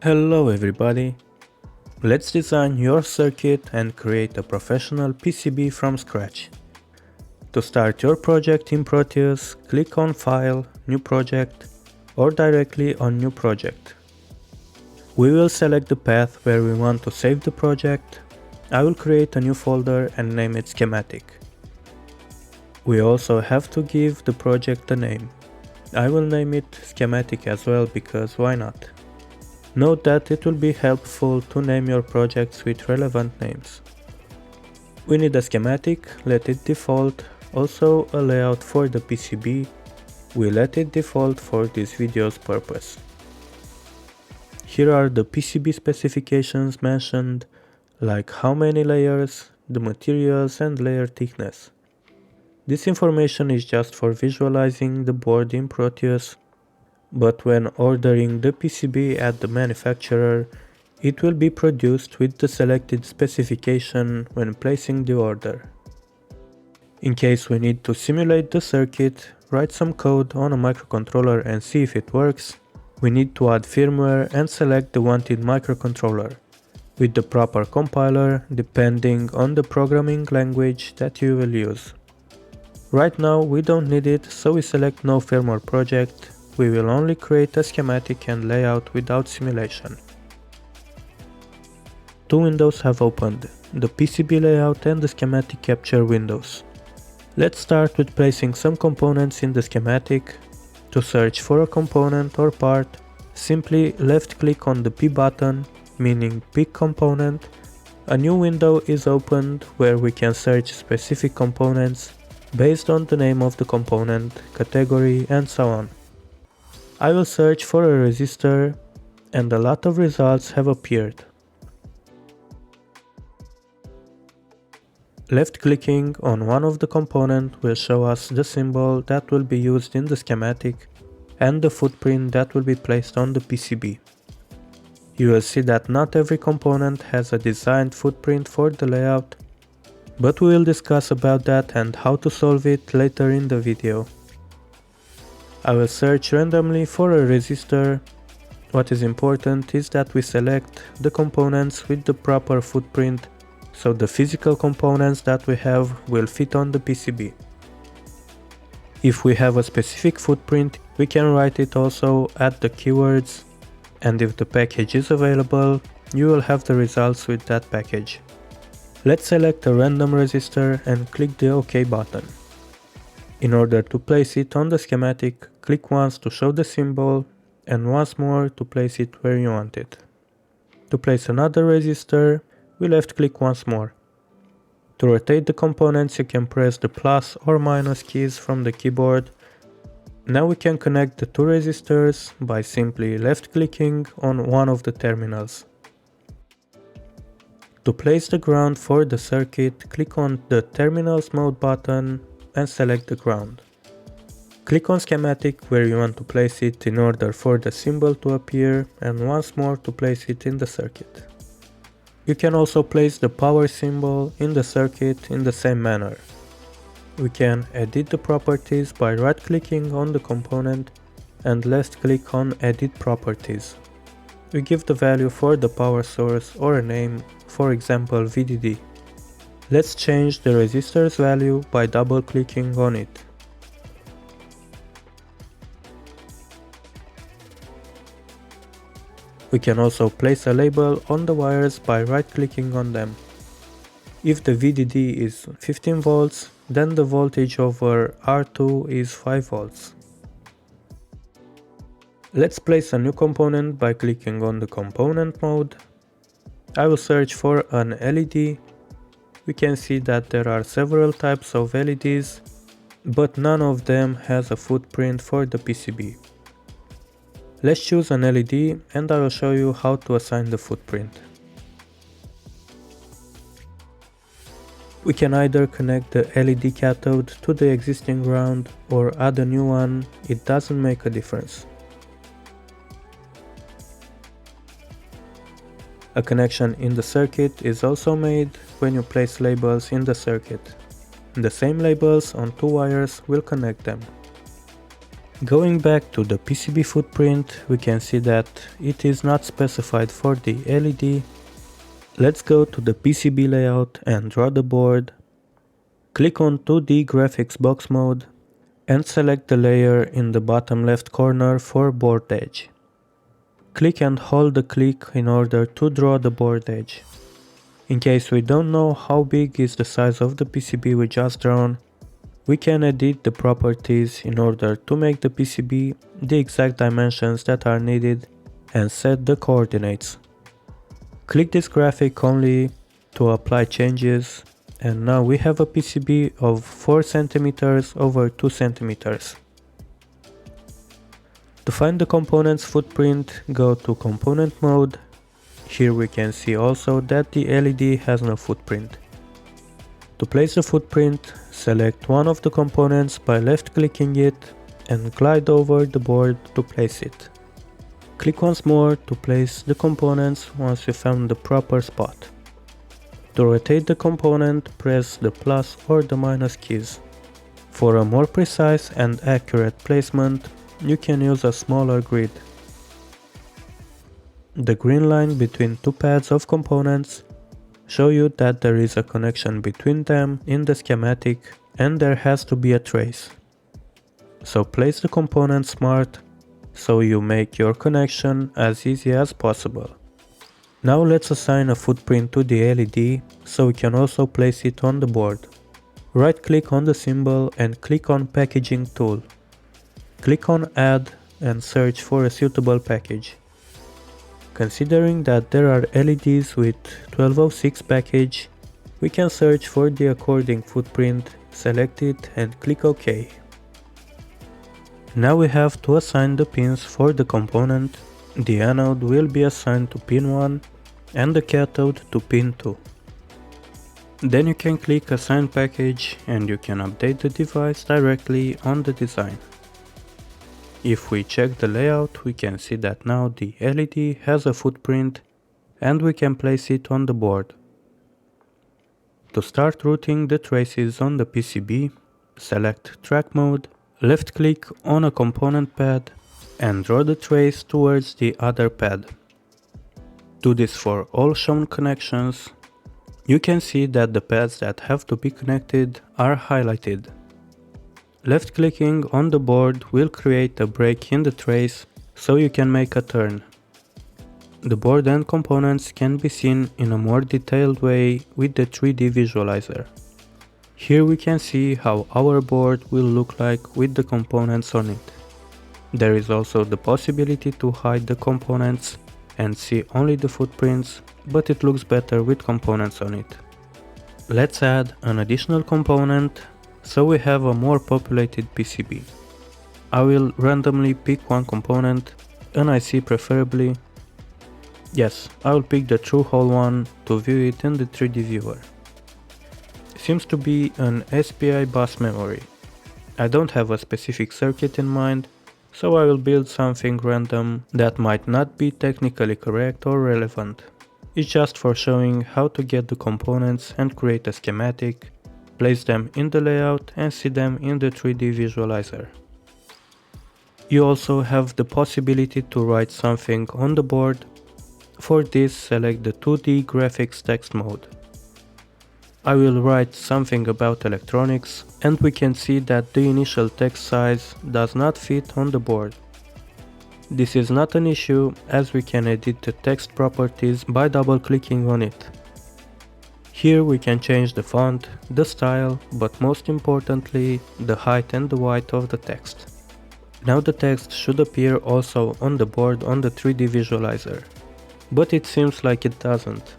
Hello everybody! Let's design your circuit and create a professional PCB from scratch. To start your project in Proteus, click on File, New Project, or directly on New Project. We will select the path where we want to save the project. I will create a new folder and name it Schematic. We also have to give the project a name. I will name it Schematic as well because why not? Note that it will be helpful to name your projects with relevant names. We need a schematic, let it default, also a layout for the PCB, we let it default for this video's purpose. Here are the PCB specifications mentioned, like how many layers, the materials and layer thickness. This information is just for visualizing the board in Proteus, but when ordering the PCB at the manufacturer, it will be produced with the selected specification when placing the order. In case we need to simulate the circuit, write some code on a microcontroller and see if it works, we need to add firmware and select the wanted microcontroller, with the proper compiler depending on the programming language that you will use. Right now we don't need it, so we select no firmware project. We will only create a schematic and layout without simulation. Two windows have opened, the PCB layout and the schematic capture windows. Let's start with placing some components in the schematic. To search for a component or part, simply left click on the P button, meaning pick component. A new window is opened where we can search specific components based on the name of the component, category and so on. I will search for a resistor and a lot of results have appeared. Left clicking on one of the components will show us the symbol that will be used in the schematic and the footprint that will be placed on the PCB. You will see that not every component has a designed footprint for the layout, but we will discuss about that and how to solve it later in the video. I will search randomly for a resistor. What is important is that we select the components with the proper footprint, so the physical components that we have will fit on the PCB. If we have a specific footprint, we can write it also, add the keywords, and if the package is available, you will have the results with that package. Let's select a random resistor and click the OK button. In order to place it on the schematic, click once to show the symbol and once more to place it where you want it. To place another resistor, we left click once more. To rotate the components, you can press the plus or minus keys from the keyboard. Now we can connect the two resistors by simply left clicking on one of the terminals. To place the ground for the circuit, click on the Terminals Mode button and select the ground. Click on Schematic where you want to place it in order for the symbol to appear and once more to place it in the circuit. You can also place the power symbol in the circuit in the same manner. We can edit the properties by right clicking on the component and left click on Edit Properties. We give the value for the power source or a name, for example VDD. Let's change the resistor's value by double clicking on it. We can also place a label on the wires by right clicking on them. If the VDD is 15 volts, then the voltage over R2 is 5 volts. Let's place a new component by clicking on the component mode. I will search for an LED. We can see that there are several types of LEDs, but none of them has a footprint for the PCB. Let's choose an LED and I will show you how to assign the footprint. We can either connect the LED cathode to the existing ground or add a new one, it doesn't make a difference. A connection in the circuit is also made when you place labels in the circuit. The same labels on two wires will connect them. Going back to the PCB footprint, we can see that it is not specified for the LED. Let's go to the PCB layout and draw the board. Click on 2D graphics box mode and select the layer in the bottom left corner for board edge. Click and hold the click in order to draw the board edge. In case we don't know how big is the size of the PCB we just drawn, we can edit the properties in order to make the PCB the exact dimensions that are needed and set the coordinates. Click this graphic only to apply changes, and now we have a PCB of 4 cm over 2 cm. To find the component's footprint, go to component mode. Here we can see also that the LED has no footprint. To place the footprint, select one of the components by left clicking it and glide over the board to place it. Click once more to place the components once you found the proper spot. To rotate the component, press the plus or the minus keys. For a more precise and accurate placement, you can use a smaller grid. The green line between two pads of components show you that there is a connection between them in the schematic and there has to be a trace. So place the component smart so you make your connection as easy as possible. Now let's assign a footprint to the LED so we can also place it on the board. Right click on the symbol and click on Packaging tool. Click on Add and search for a suitable package. Considering that there are LEDs with 1206 package, we can search for the according footprint, select it and click OK. Now we have to assign the pins for the component. The anode will be assigned to pin 1 and the cathode to pin 2. Then you can click Assign Package and you can update the device directly on the design. If we check the layout, we can see that now the LED has a footprint and we can place it on the board. To start routing the traces on the PCB, select Track Mode, left click on a component pad and draw the trace towards the other pad. Do this for all shown connections. You can see that the pads that have to be connected are highlighted. Left clicking on the board will create a break in the trace so you can make a turn. The board and components can be seen in a more detailed way with the 3D visualizer. Here we can see how our board will look like with the components on it. There is also the possibility to hide the components and see only the footprints, but it looks better with components on it. Let's add an additional component so we have a more populated PCB. I will randomly pick one component, an IC preferably. Yes, I will pick the true hole one to view it in the 3D viewer. Seems to be an SPI bus memory. I don't have a specific circuit in mind, so I will build something random that might not be technically correct or relevant. It's just for showing how to get the components and create a schematic, place them in the layout and see them in the 3D visualizer. You also have the possibility to write something on the board. For this, select the 2D graphics text mode. I will write something about electronics and we can see that the initial text size does not fit on the board. This is not an issue as we can edit the text properties by double clicking on it. Here we can change the font, the style, but most importantly the height and the width of the text. Now the text should appear also on the board on the 3D visualizer, but it seems like it doesn't.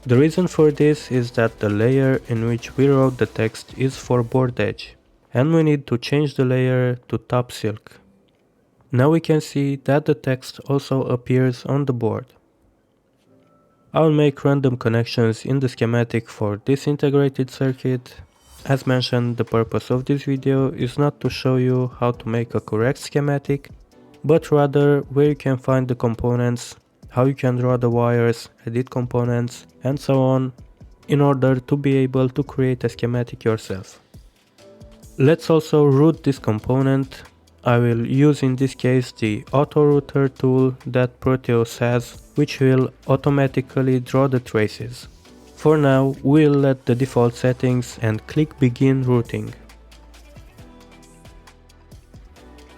The reason for this is that the layer in which we wrote the text is for board edge, and we need to change the layer to top silk. Now we can see that the text also appears on the board. I'll make random connections in the schematic for this integrated circuit. As mentioned, the purpose of this video is not to show you how to make a correct schematic, but rather where you can find the components, how you can draw the wires, edit components, and so on, in order to be able to create a schematic yourself. Let's also route this component. I will use in this case the auto router tool that Proteus has, which will automatically draw the traces. For now, we'll let the default settings and click begin routing.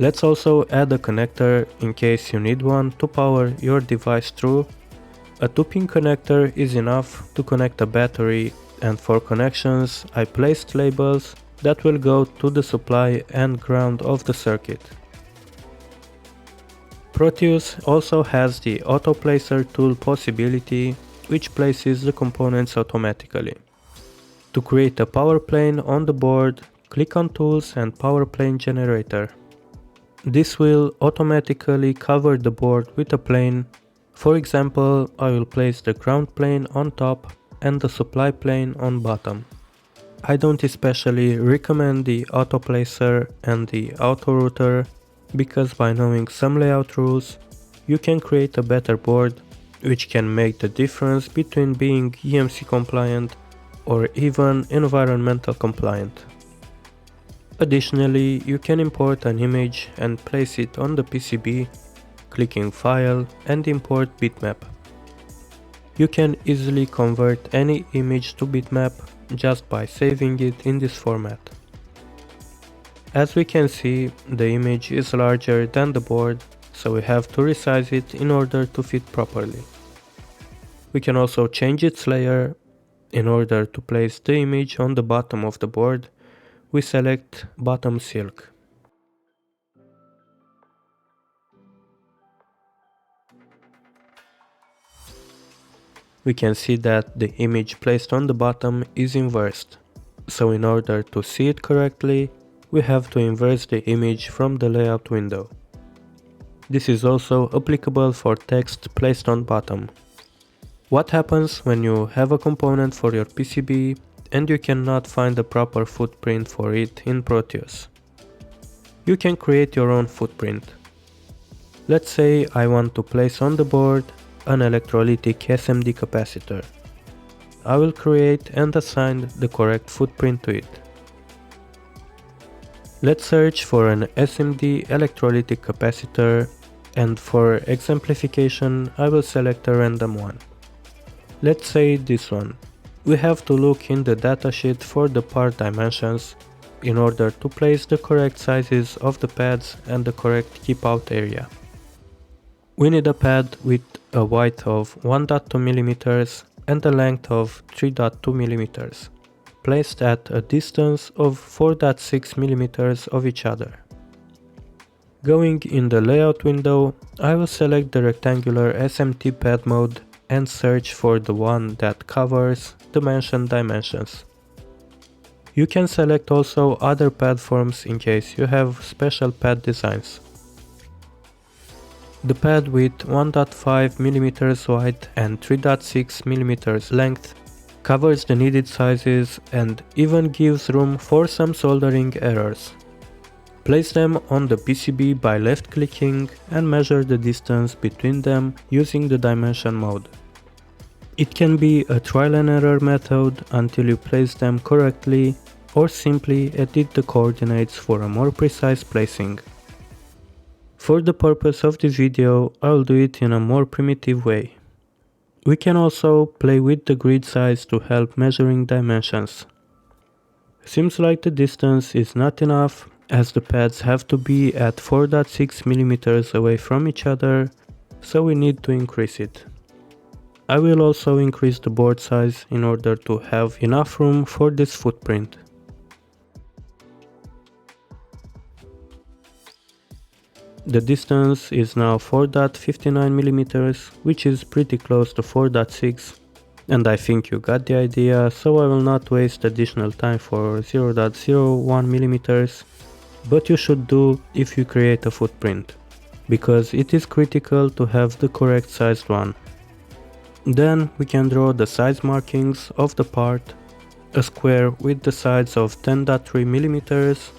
Let's also add a connector in case you need one to power your device through. A 2-pin connector is enough to connect a battery, and for connections I placed labels that will go to the supply and ground of the circuit. Proteus also has the auto placer tool possibility, which places the components automatically. To create a power plane on the board, click on Tools and Power Plane Generator. This will automatically cover the board with a plane. For example, I will place the ground plane on top and the supply plane on bottom. I don't especially recommend the auto placer and the auto router, because by knowing some layout rules, you can create a better board, which can make the difference between being EMC compliant or even environmental compliant. Additionally, you can import an image and place it on the PCB, clicking File and Import Bitmap. You can easily convert any image to bitmap just by saving it in this format. As we can see, the image is larger than the board, so we have to resize it in order to fit properly. We can also change its layer. In order to place the image on the bottom of the board, we select Bottom Silk. We can see that the image placed on the bottom is inversed. So in order to see it correctly, we have to inverse the image from the layout window. This is also applicable for text placed on bottom. What happens when you have a component for your PCB and you cannot find the proper footprint for it in Proteus? You can create your own footprint. Let's say I want to place on the board an electrolytic SMD capacitor. I will create and assign the correct footprint to it. Let's search for an SMD electrolytic capacitor, and for exemplification I will select a random one. Let's say this one. We have to look in the datasheet for the part dimensions in order to place the correct sizes of the pads and the correct keep out area. We need a pad with a width of 1.2 mm and a length of 3.2 mm, placed at a distance of 4.6 mm of each other. Going in the layout window, I will select the rectangular SMT pad mode and search for the one that covers the mentioned dimensions. You can select also other pad forms in case you have special pad designs. The pad with 1.5 mm wide and 3.6 mm length covers the needed sizes and even gives room for some soldering errors. Place them on the PCB by left clicking and measure the distance between them using the dimension mode. It can be a trial and error method until you place them correctly, or simply edit the coordinates for a more precise placing. For the purpose of this video, I'll do it in a more primitive way. We can also play with the grid size to help measuring dimensions. Seems like the distance is not enough, as the pads have to be at 4.6 mm away from each other, so we need to increase it. I will also increase the board size in order to have enough room for this footprint. The distance is now 4.59 mm, which is pretty close to 4.6, and I think you got the idea, so I will not waste additional time for 0.01 mm, but you should do if you create a footprint, because it is critical to have the correct sized one. Then we can draw the size markings of the part, a square with the size of 10.3 millimeters,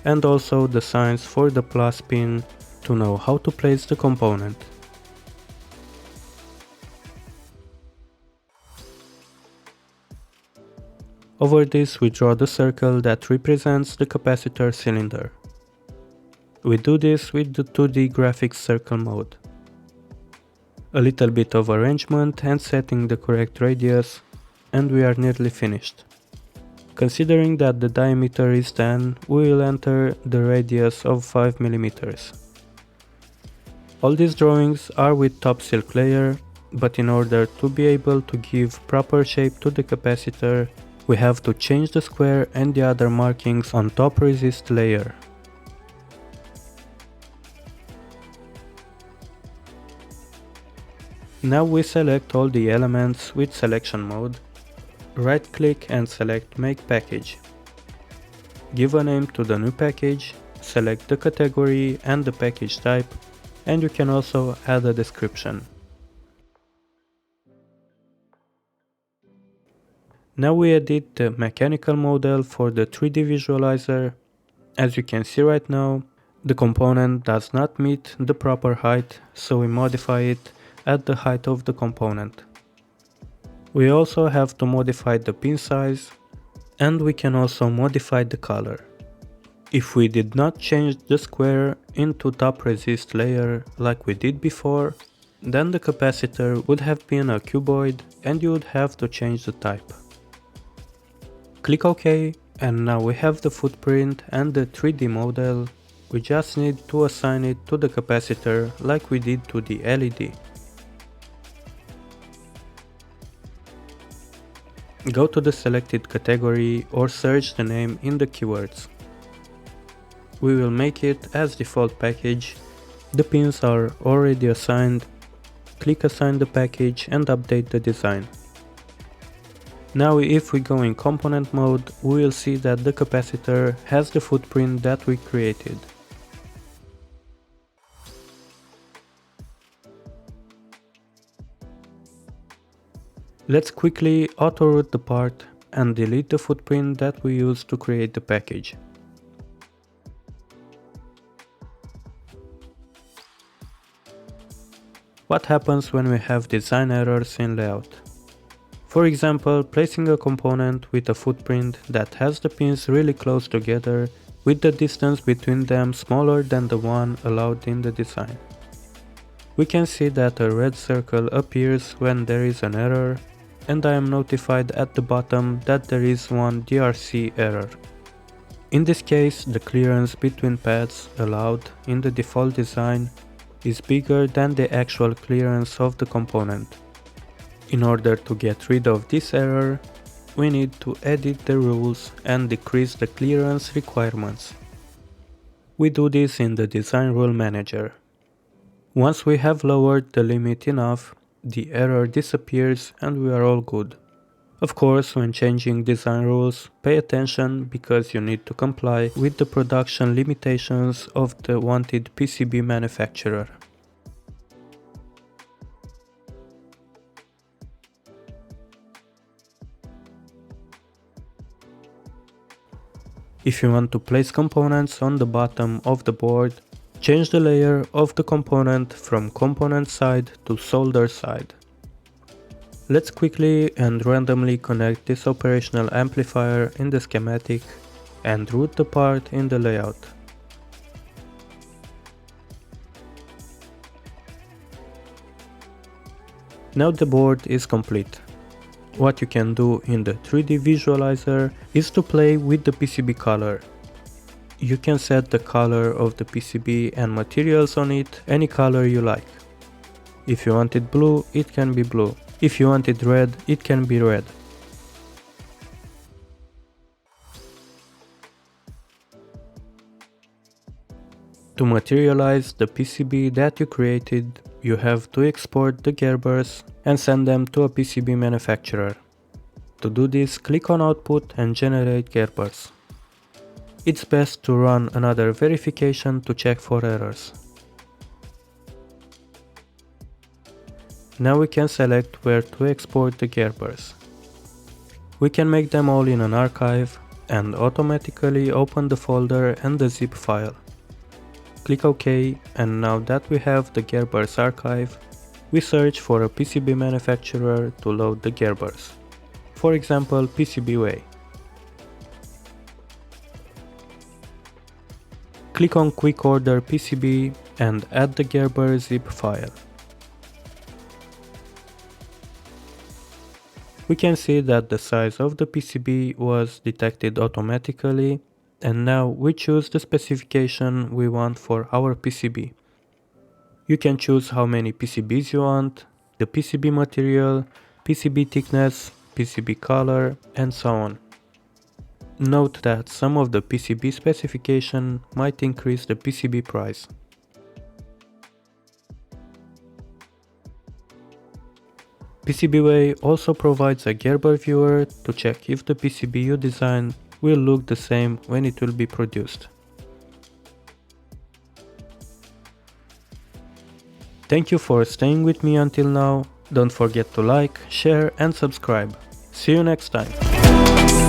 and also the signs for the plus pin to know how to place the component. Over this we draw the circle that represents the capacitor cylinder. We do this with the 2D graphics circle mode. A little bit of arrangement and setting the correct radius, and we are nearly finished. Considering that the diameter is 10, we will enter the radius of 5 mm. All these drawings are with top silk layer, but in order to be able to give proper shape to the capacitor, we have to change the square and the other markings on top resist layer. Now we select all the elements with selection mode, right click and select Make Package. Give a name to the new package, select the category and the package type, and you can also add a description. Now we edit the mechanical model for the 3D visualizer. As you can see right now, the component does not meet the proper height, so we modify it at the height of the component. We also have to modify the pin size, and we can also modify the color. If we did not change the square into top resist layer like we did before, then the capacitor would have been a cuboid and you would have to change the type. Click OK, and now we have the footprint and the 3D model. We just need to assign it to the capacitor like we did to the LED. Go to the selected category or search the name in the keywords. We will make it as default package. The pins are already assigned. Click Assign the package and update the design. Now if we go in component mode, we will see that the capacitor has the footprint that we created. Let's quickly auto-root the part and delete the footprint that we used to create the package. What happens when we have design errors in layout? For example, placing a component with a footprint that has the pins really close together with the distance between them smaller than the one allowed in the design. We can see that a red circle appears when there is an error, and I am notified at the bottom that there is one DRC error. In this case, the clearance between pads allowed in the default design is bigger than the actual clearance of the component. In order to get rid of this error, we need to edit the rules and decrease the clearance requirements. We do this in the Design Rule Manager. Once we have lowered the limit enough, the error disappears and we are all good. Of course, when changing design rules, pay attention because you need to comply with the production limitations of the wanted PCB manufacturer. If you want to place components on the bottom of the board, change the layer of the component from component side to solder side. Let's quickly and randomly connect this operational amplifier in the schematic and route the part in the layout. Now the board is complete. What you can do in the 3D visualizer is to play with the PCB color. You can set the color of the PCB and materials on it any color you like. If you want it blue, it can be blue. If you want it red, it can be red. To materialize the PCB that you created, you have to export the Gerbers and send them to a PCB manufacturer. To do this, click on Output and generate Gerbers. it's best to run another verification to check for errors. Now we can select where to export the Gerbers. We can make them all in an archive and automatically open the folder and the zip file. Click OK, and now that we have the Gerbers archive, we search for a PCB manufacturer to load the Gerbers. For example, PCBWay. Click on Quick Order PCB and add the Gerber zip file. We can see that the size of the PCB was detected automatically, and now we choose the specification we want for our PCB. You can choose how many PCBs you want, the PCB material, PCB thickness, PCB color, and so on. Note that some of the PCB specification might increase the PCB price. PCBWay also provides a Gerber viewer to check if the PCB you designed will look the same when it will be produced. Thank you for staying with me until now. Don't forget to like, share and subscribe. See you next time.